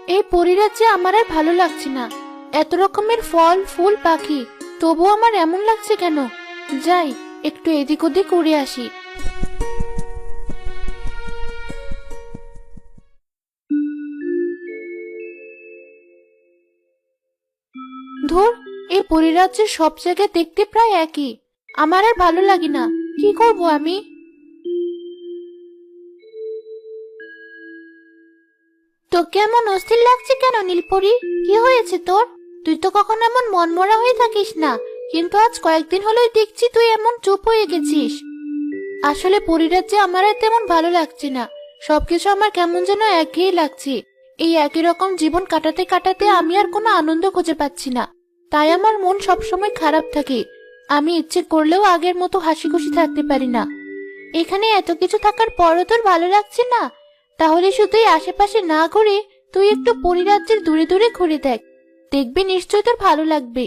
এই পরিরাজ্যে আমার আর ভালো লাগছে না। এত রকমের ফল ফুল পাখি, তবু আমার এমন লাগছে কেন? যাই, একটু এদিক ওদিক ঘুরে আসি। ধুর, এই পরিরাজ্যের সব জায়গায় দেখতে প্রায় একই। আমার আর ভালো লাগে না। কি করব আমি? তোকে এমন অস্থির লাগছে কেন নীলপরি? কি হয়েছে তোর? তুই তো কখনো এমন মনমরা হয়ে থাকিস না, কিন্তু আজ কয়েকদিন হলোই দেখছি তুই এমন চুপ হয়ে গেছিস। আসলে পরিরাজ্যে আমার আর তেমন ভালো লাগছে না। সবকিছু আমার কেমন যেন একঘেয়ে লাগছে। এই একই রকম জীবন কাটাতে কাটাতে আমি আর কোনো আনন্দ খুঁজে পাচ্ছি না। তাই আমার মন সবসময় খারাপ থাকে। আমি ইচ্ছে করলেও আগের মতো হাসি খুশি থাকতে পারি না। এখানে এত কিছু থাকার পরও তোর ভালো লাগছে না? তাহলে শুধুই আশেপাশে না ঘুরে তুই একটু পরিরাজ্যের দূরে দূরে ঘুরে দেখ। দেখবি নিশ্চয় তোর ভালো লাগবে।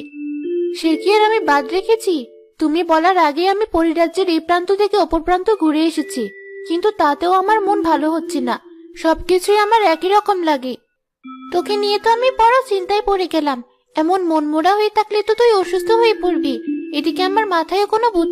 সে কি আর আমি বাদ রেখেছি? তুমি বলার আগে আমি পরিরাজ্যের এই প্রান্ত থেকে অপর প্রান্ত ঘুরে এসেছি, কিন্তু তাতেও আমার মন ভালো হচ্ছে না। সবকিছুই আমার একই রকম লাগে। তোকে নিয়ে তো আমি বড় চিন্তায় পড়ে গেলাম। এমন মনমরা হয়ে থাকলে তো তুই অসুস্থ হয়ে পড়বি। এদিকে আমার মাথায় কোনো বুদ্ধি